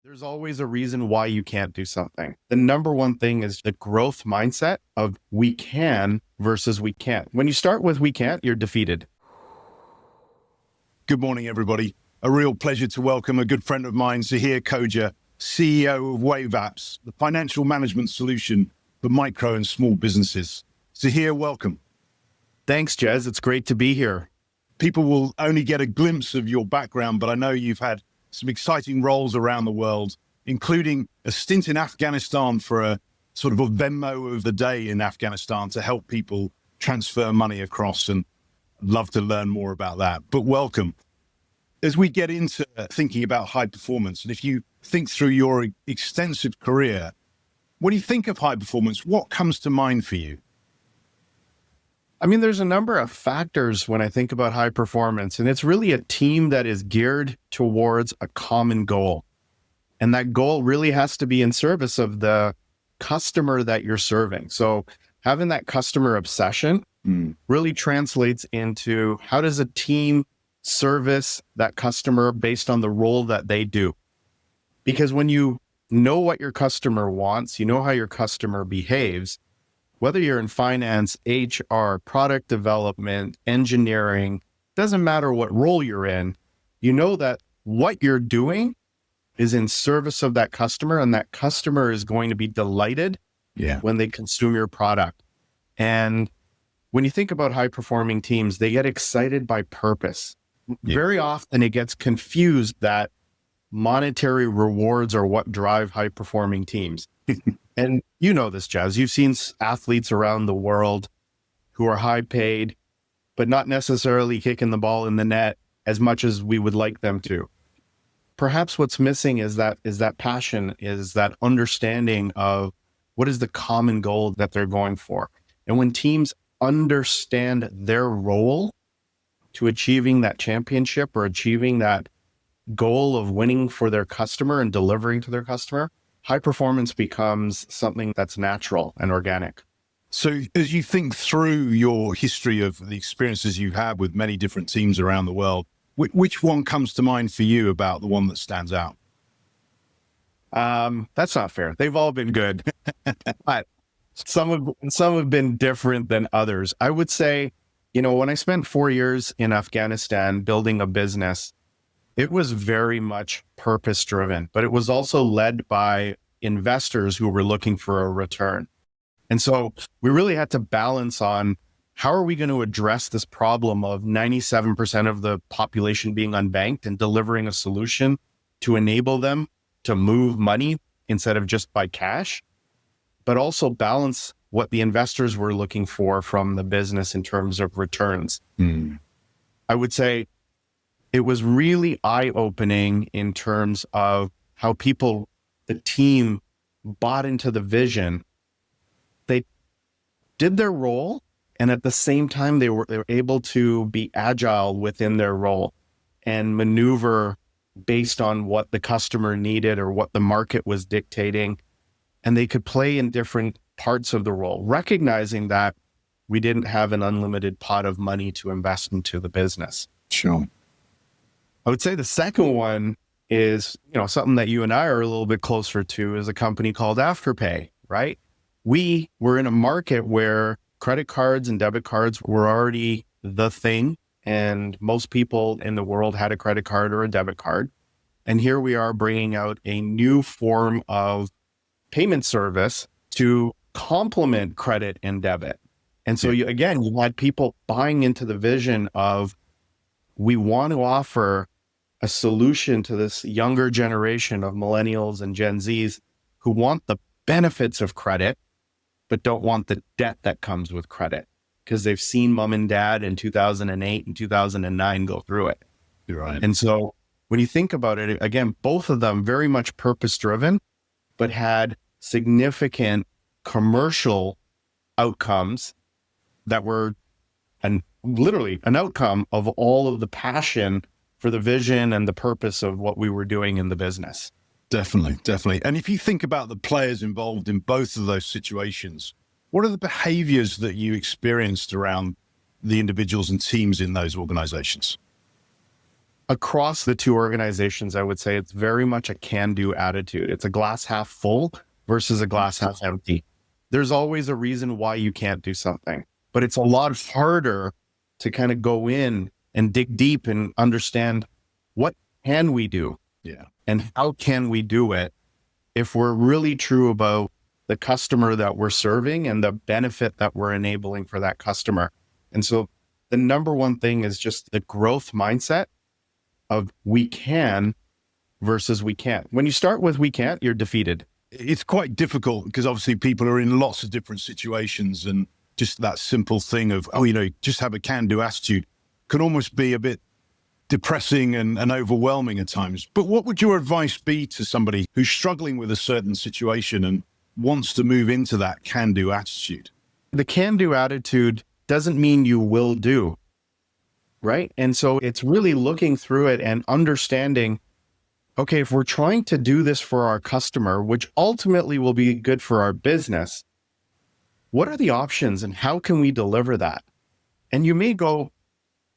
There's always a reason why you can't do something. The number one thing is the growth mindset of we can versus we can't. When you start with we can't, you're defeated. Good morning, everybody. A real pleasure to welcome a good friend of mine, Zahir Khoja, CEO of Wave Apps, the financial management solution for micro and small businesses. Zahir, welcome. Thanks, Jez. It's great to be here. People will only get a glimpse of your background, but I know you've had some exciting roles around the world, including a stint in Afghanistan for a sort of a Venmo of the day in Afghanistan to help people transfer money across, and I'd love to learn more about that. But welcome. As we get into thinking about high performance, and if you think through your extensive career, when you think of high performance, what comes to mind for you? I mean, there's a number of factors when I think about high performance, and it's really a team that is geared towards a common goal. And that goal really has to be in service of the customer that you're serving. So having that customer obsession really translates into how does a team service that customer based on the role that they do? Because when you know what your customer wants, you know how your customer behaves, whether you're in finance, HR, product development, engineering, doesn't matter what role you're in, you know that what you're doing is in service of that customer, and that customer is going to be delighted when they consume your product. And when you think about high-performing teams, they get excited by purpose. Very often it gets confused that monetary rewards are what drive high-performing teams. And you know this, Jez. You've seen athletes around the world who are high paid, but not necessarily kicking the ball in the net as much as we would like them to. Perhaps what's missing is that passion, is that understanding of what is the common goal that they're going for. And when teams understand their role to achieving that championship or achieving that goal of winning for their customer and delivering to their customer, high performance becomes something that's natural and organic. So as you think through your history of the experiences you've had with many different teams around the world, which one comes to mind for you about the one that stands out? That's not fair. They've all been good, but some have been different than others. I would say, when I spent 4 years in Afghanistan building a business, it was very much purpose driven, but it was also led by investors who were looking for a return. And so we really had to balance on how are we going to address this problem of 97% of the population being unbanked and delivering a solution to enable them to move money instead of just by cash, but also balance what the investors were looking for from the business in terms of returns. I would say it was really eye-opening in terms of how the team bought into the vision. They did their role, and at the same time, they were able to be agile within their role and maneuver based on what the customer needed or what the market was dictating. And they could play in different parts of the role, recognizing that we didn't have an unlimited pot of money to invest into the business. Sure. I would say the second one is, something that you and I are a little bit closer to, is a company called Afterpay, right? We were in a market where credit cards and debit cards were already the thing, and most people in the world had a credit card or a debit card. And here we are bringing out a new form of payment service to complement credit and debit. And so you had people buying into the vision of, we want to offer a solution to this younger generation of millennials and Gen Zs who want the benefits of credit, but don't want the debt that comes with credit, because they've seen mom and dad in 2008 and 2009 go through it. You're right. And so when you think about it, again, both of them very much purpose-driven, but had significant commercial outcomes that were literally an outcome of all of the passion for the vision and the purpose of what we were doing in the business. Definitely. And if you think about the players involved in both of those situations, what are the behaviors that you experienced around the individuals and teams in those organizations? across the two organizations, I would say it's very much a can-do attitude. It's a glass half full versus a glass half empty. There's always a reason why you can't do something, but it's a lot harder to kind of go in and dig deep and understand what can we do Yeah. and how can we do it if we're really true about the customer that we're serving and the benefit that we're enabling for that customer. And so the number one thing is just the growth mindset of we can versus we can't. When you start with we can't, you're defeated. It's quite difficult because obviously people are in lots of different situations, and just that simple thing of, just have a can-do attitude can almost be a bit depressing and overwhelming at times. But what would your advice be to somebody who's struggling with a certain situation and wants to move into that can-do attitude? The can-do attitude doesn't mean you will do, right? And so it's really looking through it and understanding, okay, if we're trying to do this for our customer, which ultimately will be good for our business, what are the options and how can we deliver that? And you may go,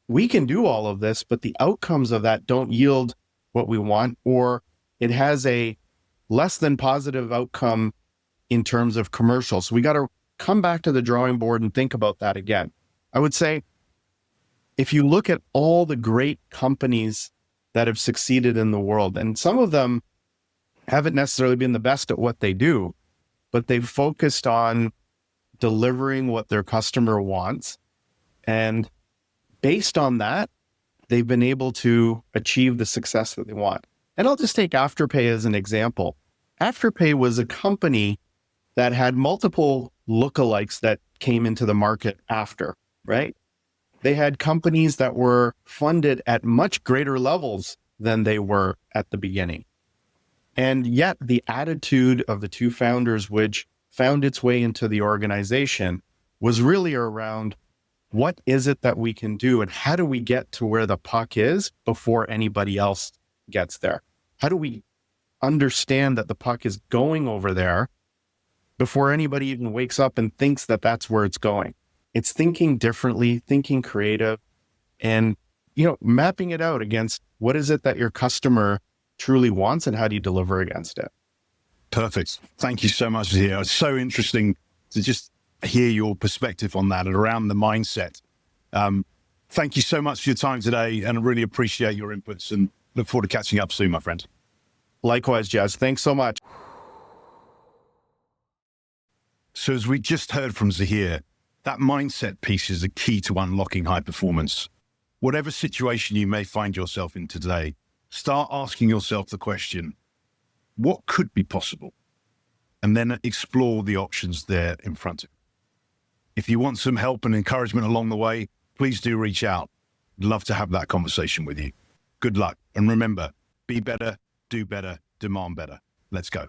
we can do all of this, but the outcomes of that don't yield what we want, or it has a less than positive outcome in terms of commercial. So we got to come back to the drawing board and think about that again. I would say, if you look at all the great companies that have succeeded in the world, and some of them haven't necessarily been the best at what they do, but they've focused on delivering what their customer wants. And based on that, they've been able to achieve the success that they want. And I'll just take Afterpay as an example. Afterpay was a company that had multiple lookalikes that came into the market after, right? They had companies that were funded at much greater levels than they were at the beginning. And yet the attitude of the two founders, which found its way into the organization, was really around, what is it that we can do? And how do we get to where the puck is before anybody else gets there? How do we understand that the puck is going over there before anybody even wakes up and thinks that that's where it's going? It's thinking differently, thinking creative, and, mapping it out against what is it that your customer truly wants and how do you deliver against it? Perfect. Thank you so much, Zahir. It's so interesting to just hear your perspective on that and around the mindset. Thank you so much for your time today, and I really appreciate your inputs and look forward to catching up soon, my friend. Likewise, Jez. Thanks so much. So as we just heard from Zahir, that mindset piece is the key to unlocking high performance. Whatever situation you may find yourself in today, start asking yourself the question, what could be possible? And then explore the options there in front of you. If you want some help and encouragement along the way, please do reach out. I'd love to have that conversation with you. Good luck. And remember, be better, do better, demand better. Let's go.